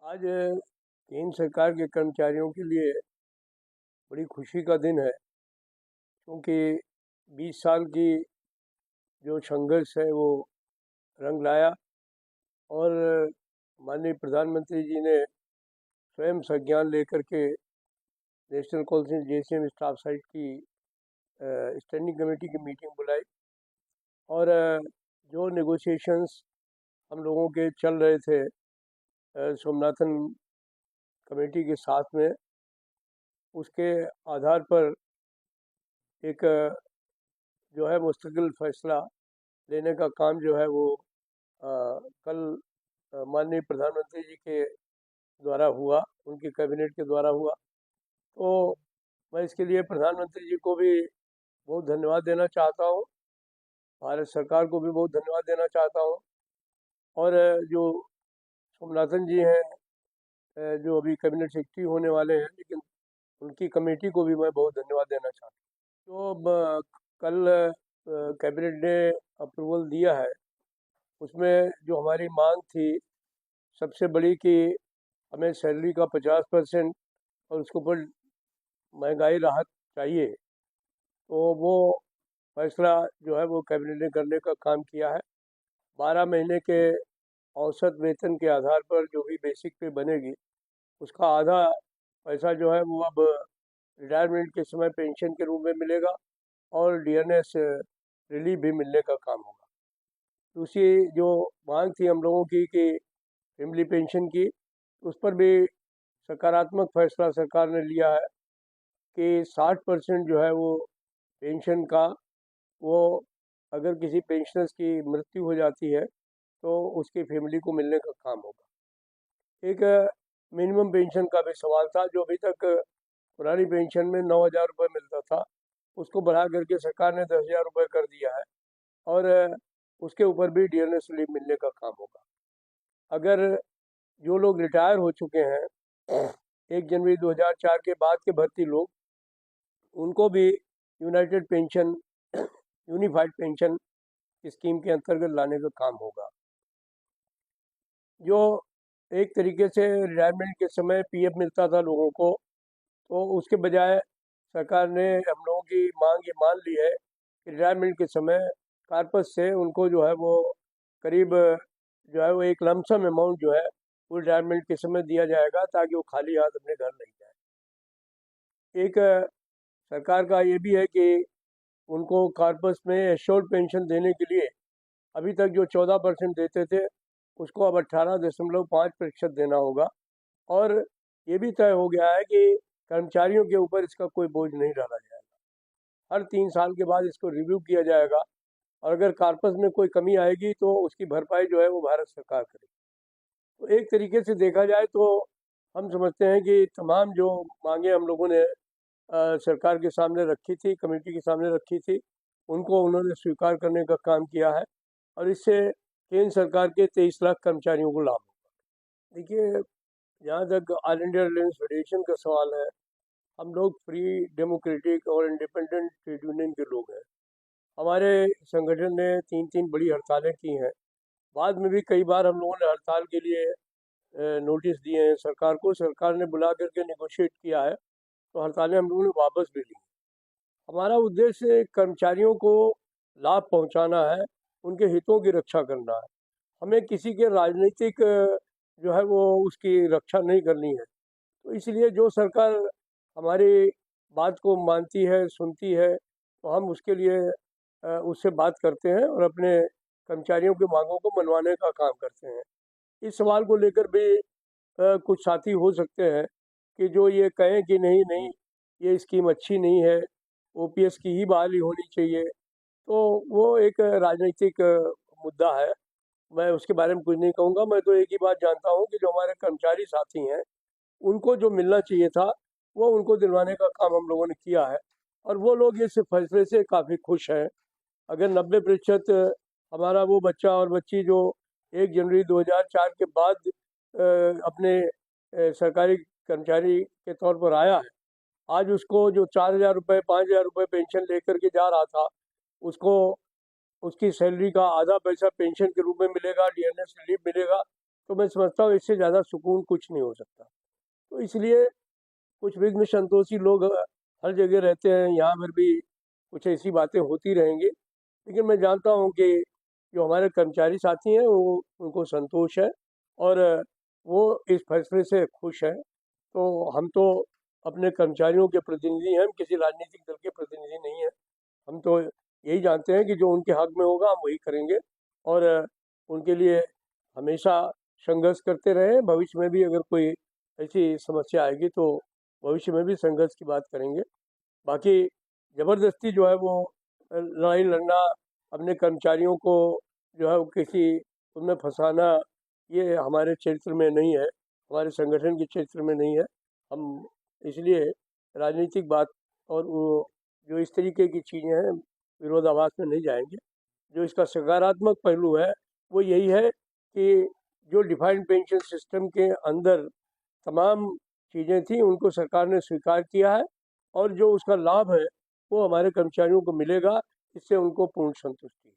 आज केंद्र सरकार के कर्मचारियों के लिए बड़ी खुशी का दिन है, क्योंकि 20 साल की जो संघर्ष है वो रंग लाया और माननीय प्रधानमंत्री जी ने स्वयं संज्ञान लेकर के national council JCM staff site की स्टैंडिंग कमेटी की मीटिंग बुलाई और जो नेगोशिएशंस हम लोगों के चल रहे थे सोमनाथन कमेटी के साथ में, उसके आधार पर एक जो है मुस्तकिल फैसला लेने का काम जो है वो कल माननीय प्रधानमंत्री जी के द्वारा हुआ, उनकी कैबिनेट के द्वारा हुआ। तो मैं इसके लिए प्रधानमंत्री जी को भी बहुत धन्यवाद देना चाहता हूँ, भारत सरकार को भी बहुत धन्यवाद देना चाहता हूँ। और जो सोमनाथन जी हैं जो अभी कैबिनेट सेक्रेटरी होने वाले हैं, लेकिन उनकी कमेटी को भी मैं बहुत धन्यवाद देना चाहता हूँ। तो कल कैबिनेट ने अप्रूवल दिया है, उसमें जो हमारी मांग थी सबसे बड़ी कि हमें सैलरी का 50% और उसके ऊपर महंगाई राहत चाहिए, तो वो फैसला जो है वो कैबिनेट ने करने का काम किया है। 12 महीने के औसत वेतन के आधार पर जो भी बेसिक पे बनेगी, उसका आधा पैसा जो है वो अब रिटायरमेंट के समय पेंशन के रूप में मिलेगा और डीएनएस रिलीफ भी मिलने का काम होगा। दूसरी जो मांग थी हम लोगों की कि फैमिली पेंशन की, उस पर भी सकारात्मक फैसला सरकार ने लिया है कि 60% जो है वो पेंशन का, वो अगर किसी पेंशनर्स की मृत्यु हो जाती है तो उसकी फैमिली को मिलने का काम होगा। एक मिनिमम पेंशन का भी सवाल था, जो अभी तक पुरानी पेंशन में 9,000 रुपये मिलता था, उसको बढ़ा करके सरकार ने 10,000 रुपये कर दिया है और उसके ऊपर भी डीएनएस रिलीफ मिलने का काम होगा। अगर जो लोग रिटायर हो चुके हैं 1 जनवरी 2004 के बाद के भर्ती लोग, उनको भी United pension unified pension scheme के अंतर्गत लाने का काम होगा। जो एक तरीके से रिटायरमेंट के समय पीएफ मिलता था लोगों को, तो उसके बजाय सरकार ने हम लोगों की मांग ये मान ली है कि रिटायरमेंट के समय कार्पस से उनको जो है वो करीब जो है वो एक लमसम अमाउंट जो है वो रिटायरमेंट के समय दिया जाएगा, ताकि वो खाली हाथ अपने घर नहीं जाए। एक सरकार का ये भी है कि उनको कार्पस में एश्योर्ड पेंशन देने के लिए अभी तक जो 14% देते थे, उसको अब 18.5% देना होगा। और ये भी तय हो गया है कि कर्मचारियों के ऊपर इसका कोई बोझ नहीं डाला जाएगा। हर 3 साल के बाद इसको रिव्यू किया जाएगा और अगर कार्पस में कोई कमी आएगी तो उसकी भरपाई जो है वो भारत सरकार करेगी। तो एक तरीके से देखा जाए तो हम समझते हैं कि तमाम जो मांगे हम लोगों ने सरकार के सामने रखी थी, कमेटी के सामने रखी थी, उनको उन्होंने स्वीकार करने का काम किया है और इससे केंद्र सरकार के 23 लाख कर्मचारियों को लाभ होगा। देखिए, जहाँ तक ऑल इंडिया रिलायंस फेडरेशन का सवाल है, हम लोग फ्री, डेमोक्रेटिक और इंडिपेंडेंट ट्रेड यूनियन के लोग हैं। हमारे संगठन ने 3 बड़ी हड़तालें की हैं। बाद में भी कई बार हम लोगों ने हड़ताल के लिए नोटिस दिए हैं सरकार को, सरकार ने बुला करके नेगोशिएट किया है, तो हड़तालें हम लोगों ने वापस भी ली। हमारा उद्देश्य कर्मचारियों को लाभ पहुंचाना है, उनके हितों की रक्षा करना है। हमें किसी के राजनीतिक जो है वो उसकी रक्षा नहीं करनी है। तो इसलिए जो सरकार हमारी बात को मानती है, सुनती है, तो हम उसके लिए उससे बात करते हैं और अपने कर्मचारियों की मांगों को मनवाने का काम करते हैं। इस सवाल को लेकर भी कुछ साथी हो सकते हैं कि जो ये कहें कि नहीं नहीं, ये स्कीम अच्छी नहीं है, ओपीएस की ही बहाली होनी चाहिए, तो वो एक राजनीतिक मुद्दा है। मैं उसके बारे में कुछ नहीं कहूँगा। मैं तो एक ही बात जानता हूँ कि जो हमारे कर्मचारी साथी हैं, उनको जो मिलना चाहिए था वो उनको दिलवाने का काम हम लोगों ने किया है और वो लोग इस फैसले से काफ़ी खुश हैं। अगर 90% हमारा वो बच्चा और बच्ची जो 1 जनवरी 2004 के बाद अपने सरकारी कर्मचारी के तौर पर आया है, आज उसको जो 4,000 रुपये 5,000 रुपये पेंशन लेकर के जा रहा था, उसको उसकी सैलरी का आधा पैसा पेंशन के रूप में मिलेगा, डीएनएस रिलीफ मिलेगा तो मैं समझता हूँ इससे ज़्यादा सुकून कुछ नहीं हो सकता। तो इसलिए कुछ विघ्न संतोषी लोग हर जगह रहते हैं, यहाँ पर भी कुछ ऐसी बातें होती रहेंगी, लेकिन मैं जानता हूँ कि जो हमारे कर्मचारी साथी हैं वो उनको संतोष है और वो इस फैसले से खुश हैं। तो हम तो अपने कर्मचारियों के प्रतिनिधि हैं, हम किसी राजनीतिक दल के प्रतिनिधि नहीं हैं। हम तो यही जानते हैं कि जो उनके हक में होगा हम वही करेंगे और उनके लिए हमेशा संघर्ष करते रहे। भविष्य में भी अगर कोई ऐसी समस्या आएगी तो भविष्य में भी संघर्ष की बात करेंगे। बाकी ज़बरदस्ती जो है वो लड़ाई लड़ना, अपने कर्मचारियों को जो है वो किसी उनमें फंसाना, ये हमारे क्षेत्र में नहीं है, हमारे संगठन के क्षेत्र में नहीं है। हम इसलिए राजनीतिक बात और वो जो इस तरीके की चीज़ें हैं विरोधाभास में नहीं जाएंगे। जो इसका सकारात्मक पहलू है वो यही है कि जो डिफाइंड पेंशन सिस्टम के अंदर तमाम चीज़ें थी उनको सरकार ने स्वीकार किया है और जो उसका लाभ है वो हमारे कर्मचारियों को मिलेगा, इससे उनको पूर्ण संतुष्टि है।